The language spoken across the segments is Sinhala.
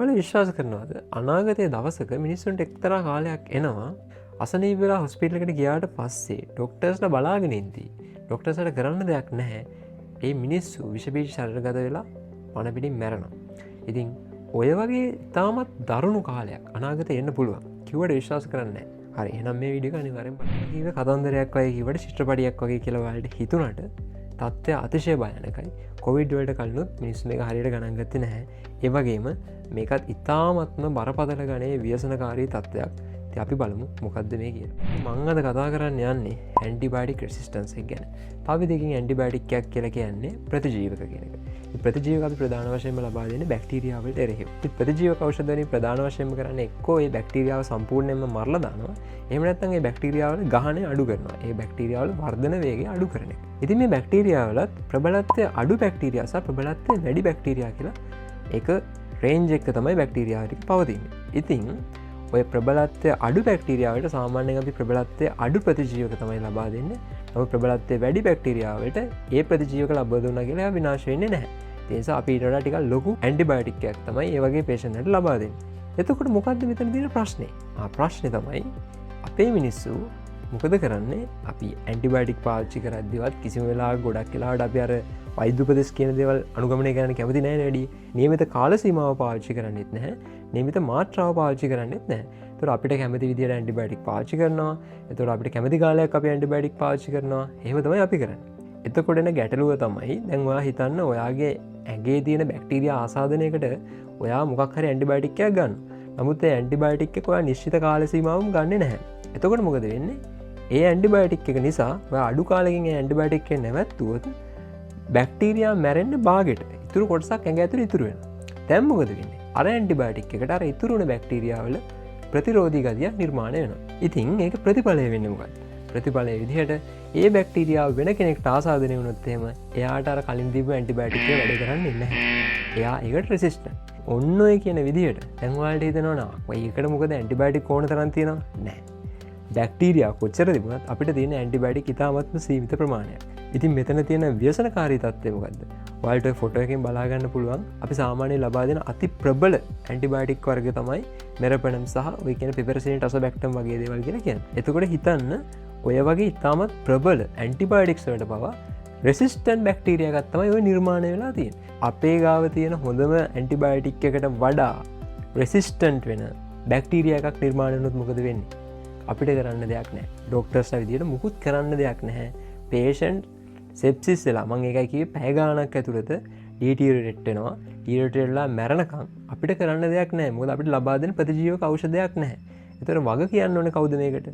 ඔයාලා විශ්වාස කරනවද අනාගතයේ දවසක මිනිස්සුන්ට එක්තරා කාලයක් එනවා අසනීප වෙලා හොස්පිටල් එකට ගියාට පස්සේ ඩොක්ටර්ස්ලා බලාගෙන ඉඳී ඩොක්ටර්ස්ලාට කරන්න දෙයක් නැහැ. ඒ මිනිස්සු විෂ බීජ ශරීරගත වෙලා පණ පිටින් මැරෙනවා. ඉතින් ඔය වගේ තාමත් දරුණු කාලයක් අනාගතේ එන්න පුළුවන්. කිව්වට විශ්වාස කරන්නේ නැහැ. හරි එහෙනම් මේ වීඩියෝ එක අනිවාර්යෙන් බලන්න. කීව කතන්දරයක් වගේ කිව්වට චිත්‍රපටියක් වගේ කියලා ඔයාලට හිතුණාට තත්ත්වය අතිශය භයානකයි. කොවිඩ් වලට කලිනුත් මිනිස්සු මේක හරියට ගණන් ගත්තේ නැහැ. ඒ වගේම මේකත් ඉතාමත්ම බරපතල ගණයේ ව්‍යසනකාරී තත්ත්වයක්. ඉතින් අපි බලමු මොකද්ද මේ කියන්නේ. මම අද කතා කරන්න යන්නේ ඇන්ටිබයොටික් රෙසිස්ටන්ස් එක ගැන. තව විදිහකින් ඇන්ටිබයොටික් එකක් කියලා කියන්නේ ප්‍රතිජීවක කියන එක. මේ ප්‍රතිජීවක අපි ප්‍රධාන වශයෙන්ම ලබා දෙන්නේ බැක්ටීරියා වලට එරෙහිව. ඉතින් ප්‍රතිජීවක ඖෂධ වලින් ප්‍රධාන වශයෙන්ම කරන්නේ එක්කෝ ඒ බැක්ටීරියාව සම්පූර්ණයෙන්ම මරලා දානවා. එහෙම නැත්නම් ඒ බැක්ටීරියාව වල ගහණය අඩු කරනවා. ඒ බැක්ටීරියාව වල වර්ධන වේගය අඩු කරන එක. ඉතින් මේ බැක්ටීරියා වලත් ප්‍රබලත්වය අඩු බැක්ටීරියා සහ ප්‍රබලත්වය වැඩි බැක්ටීරියා කියලා ඒක රේන්ජ් එක තමයි බැක්ටීරියා ටික පවතින්නේ. ඉතින් ඔය ප්‍රබලත්වය අඩු බැක්ටීරියාවට සාමාන්‍යයෙන් අපි ප්‍රබලත්වය අඩු ප්‍රතිජීවක තමයි ලබා දෙන්නේ. නමුත් ප්‍රබලත්වය වැඩි බැක්ටීරියාවලට ඒ ප්‍රතිජීවක ලබා දුන්නා කියලා ඒවා විනාශ වෙන්නේ නැහැ. ඒ නිසා අපි ඊට වඩා ටිකක් ලොකු ඇන්ටිබයොටික් එකක් තමයි මේ වගේ පේෂන්ට්ලට ලබා දෙන්නේ. එතකොට මොකද්ද මෙතන තියෙන ප්‍රශ්නේ? ප්‍රශ්නේ තමයි අපේ මිනිස්සු මොකද කරන්නේ? අපි ඇන්ටිබයොටික් පාවිච්චි කරද්දිවත් කිසිම වෙලාවක ගොඩක් වෙලාවට අපි අර වෛද්‍ය උපදෙස් කියන දේවල් අනුගමනය කරන්න කැමති නැහැ නේද? නියමිත කාල සීමාව පාවිච්චි කරන්නේත් නැහැ. නියමිත මාත්‍රාව පාවිච්චි කරන්නේත් නැහැ. ඒතකොට අපිට කැමති විදියට ඇන්ටිබයොටික් පාවිච්චි කරනවා. ඒතකොට අපිට කැමති කාලයක් අපි ඇන්ටිබයොටික් පාවිච්චි කරනවා. එහෙම තමයි අපි කරන්නේ. එතකොට එන ගැටලුව තමයි දැන් ඔයා හිතන්න ඔයාගේ ඇඟේ තියෙන බැක්ටීරියා ආසාදනයකට ඔයා මොකක් හරි ඇන්ටිබයොටික් එකක් ගන්න. නමුත් ඒ ඇන්ටිබයොටික් එක ඔයා නිශ්චිත කාල සීමාවම ගන්නෙ නැහැ. එතකොට මොකද වෙන්නේ? ඒ ඇන්ටිබයොටික් එක නිසා ඔයා අඩු කාලෙකින් ඒ ඇන්ටිබයොටික් එක නැවැත්තුවොත් බැක්ටීරියා මැරෙන්න බාගෙට ඉතුරු කොටසක් ඇඟ ඇතුළේ ඉතුරු වෙනවා. දැන් මොකද වෙන්නේ? අර ඇන්ටිබයොටික් එකට අර ඉතුරු වෙන බැක්ටීරියා වල ප්‍රතිරෝධී ගතියක් නිර්මාණය වෙනවා. ඉතින් ඒක ප්‍රතිඵලය වෙන්නේ මොකක්ද? ප්‍රතිඵලයේ විදිහට ඒ බැක්ටීරියාව වෙන කෙනෙක්ට ආසාදනය වුණොත් එහෙම එයාට අර කලින් තිබ්බ ඇන්ටිබයොටික් එක වැඩ කරන්නේ නැහැ. එයා ඒකට රෙසිස්ටන්ට්. ඔන්න ඔය කියන විදිහට දැන් ඔයාලට හිතෙනවා නා ඔය එකට මොකද ඇන්ටිබයොටික් ඕන තරම් තියෙනවද? නැහැ. බැක්ටීරියා කොච්චර තිබුණත් අපිට තියෙන ඇන්ටිබයොටික් ඉතාමත්ම සීමිත ප්‍රමාණයක්. ඉතින් මෙතන තියෙන ව්‍යසනකාරී තත්ත්වය මොකද්ද? ඔයාලට ෆොටෝ එකෙන් බලා ගන්න පුළුවන් අපි සාමාන්‍යයෙන් ලබා දෙන අති ප්‍රබල ඇන්ටිබයොටික් වර්ග තමයි මෙරපෙනම් සහ ඔය කියන පිපරසින් ටසබැක්ටම් වගේ දේවල් කියලා කියන්නේ. එතකොට හිතන්න ඔය වගේ ඉතාමත් ප්‍රබල ඇන්ටිබයොටික්ස් වලට පවා රෙසිස්ටන්ට් බැක්ටීරියා එකක් තමයි ඔය නිර්මාණය වෙලා තියෙන්නේ. අපේ ගාව තියෙන හොඳම ඇන්ටිබයොටික් එකට වඩා රෙසිස්ටන්ට් වෙන බැක්ටීරියා එකක් නිර්මාණය වුණොත් මොකද වෙන්නේ? අපිට කරන්න දෙයක් නැහැ. ඩොක්ටර්ස්ලා විදියට මුකුත් කරන්න දෙයක් නැහැ. පේෂන්ට් සෙප්සිස් වෙලා මම ඒකයි කිව්වේ පැය ගාණක් ඇතුළත ඩීටීරියේට් වෙනවා. ඩීටීරියේට් වෙලා මැරෙනකම් අපිට කරන්න දෙයක් නැහැ. මොකද අපිට ලබා දෙන ප්‍රතිජීවක ඖෂධයක් නැහැ. ඒතර වග කියන්න ඕනේ කවුද මේකට?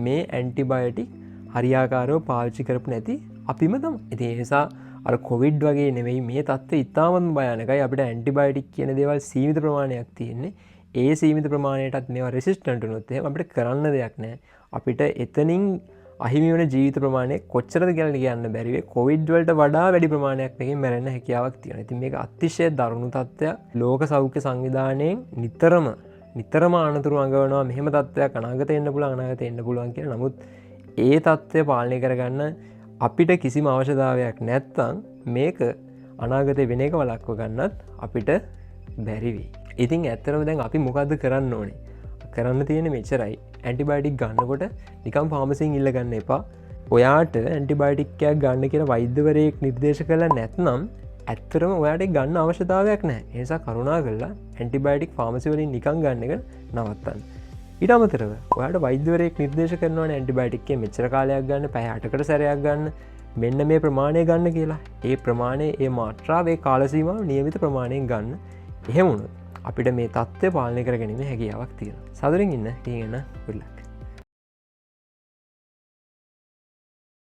මේ ඇන්ටිබයොටික් හරියාකාරව පාවිච්චි කරපු නැති අපිම තමයි. ඉතින් ඒ නිසා අර කොවිඩ් වගේ නෙවෙයි මේ තත්ත්වය ඉතාමත් භයානකයි. අපිට ඇන්ටිබයොටික් කියන දේවල් සීමිත ප්‍රමාණයක් තියෙන්නේ. ඒ සීමිත ප්‍රමාණයටත් මේවා රෙසිස්ටන්ට් වුණොත් එහෙනම් අපිට කරන්න දෙයක් නැහැ. අපිට එතනින් අහිමි වෙන ජීවිත ප්‍රමාණය කොච්චරද කියලා කියන්න බැරි වෙයි. කොවිඩ් වලට වඩා වැඩි ප්‍රමාණයක් මේකෙන් මැරෙන්න හැකියාවක් තියෙනවා. ඉතින් මේක අතිශය දරුණු තත්ත්වයක්. ලෝක සෞඛ්‍ය සංවිධානයෙන් නිතරම අනතුරු අඟවනවා මෙහෙම තත්ත්වයක් අනාගතේ එන්න පුළුවන් කියලා. නමුත් ඒ තත්ත්වය පාලනය කරගන්න අපිට කිසිම අවශ්‍යතාවයක් නැත්නම් මේක අනාගතේ වෙන එක වළක්ව ගන්නත් අපිට බැරි වෙයි. ඉතින් ඇත්තටම දැන් අපි මොකද්ද කරන්න ඕනේ? කරන්න තියෙන්නේ මෙච්චරයි. ඇන්ටිබයොටික් ගන්නකොට නිකම් ෆාමසියෙන් ඉල්ල ගන්න එපා. ඔයාට ඇන්ටිබයොටික් එකක් ගන්න කියලා වෛද්‍යවරයෙක් නිර්දේශ කළා නැත්නම් ඇත්තටම ඔයාට ගන්න අවශ්‍යතාවයක් නැහැ. ඒ නිසා කරුණාකරලා ඇන්ටිබයොටික් ෆාමසි වලින් නිකන් ගන්න එක නවත්තන්න. ඊට අමතරව ඔයාට වෛද්‍යවරයෙක් නිර්දේශ කරනවානේ ඇන්ටිබයොටික් එක මෙච්චර කාලයක් ගන්න, පැය 8කට සැරයක් ගන්න, මෙන්න මේ ප්‍රමාණය ගන්න කියලා. ඒ ප්‍රමාණය, ඒ මාත්‍රාව, ඒ කාල සීමාව නියමිත ප්‍රමාණයෙන් ගන්න. එහෙම වුණොත් අපිට මේ තත්ත්වය පාලනය කරගැනීමේ හැකියාවක් තියෙනවා. සතුටින් ඉන්න. good luck.